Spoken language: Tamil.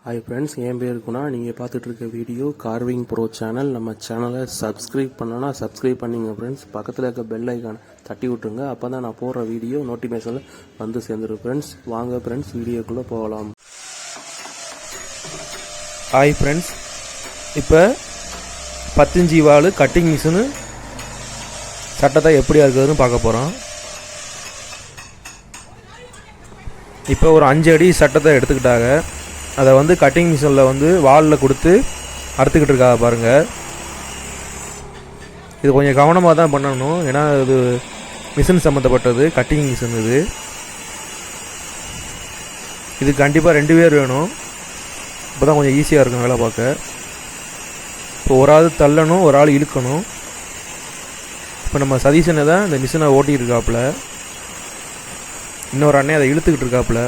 ஹாய் ஃப்ரெண்ட்ஸ், என் பேர் குணா. நீங்கள் பார்த்துட்டு இருக்க வீடியோ கார்விங் ப்ரோ சேனல். நம்ம சேனலை சப்ஸ்கிரைப் பண்ணனா சப்ஸ்கிரைப் பண்ணிங்க ஃப்ரெண்ட்ஸ். பக்கத்தில் இருக்க பெல் ஐக்கானை தட்டி விட்டுருங்க. அப்போ தான் நான் போடுற வீடியோ நோட்டிஃபிகேஷனில் வந்து சேர்ந்துடும் ஃப்ரெண்ட்ஸ். வாங்க ஃப்ரெண்ட்ஸ், வீடியோக்குள்ளே போகலாம். ஹாய் ஃப்ரெண்ட்ஸ், இப்போ 10 இன்ச் வால் கட்டிங் மிஷினு சட்டத்தை எப்படியா இருக்குதுன்னு பார்க்க போகிறோம். இப்போ ஒரு 5 அடி சட்டத்தை எடுத்துக்கிட்டாங்க. அதை வந்து கட்டிங் மிஷினில் வந்து வாலில் கொடுத்து அறுத்துக்கிட்டு இருக்காங்க பாருங்கள். இது கொஞ்சம் கவனமாக தான் பண்ணணும், ஏன்னா இது மிஷின் சம்மந்தப்பட்டது, கட்டிங் மிஷின். இது கண்டிப்பாக 2 பேர் வேணும், இப்போ தான் கொஞ்சம் ஈஸியாக இருக்கும் வேலை பார்க்க. இப்போ ஒரு ஆள் தள்ளணும், ஒரு ஆள் இழுக்கணும். இப்போ நம்ம சதீஷனை தான் இந்த மிஷினை ஓட்டிகிட்டு இருக்காப்புல, இன்னொரு அண்ணே அதை இழுத்துக்கிட்டு இருக்காப்புல.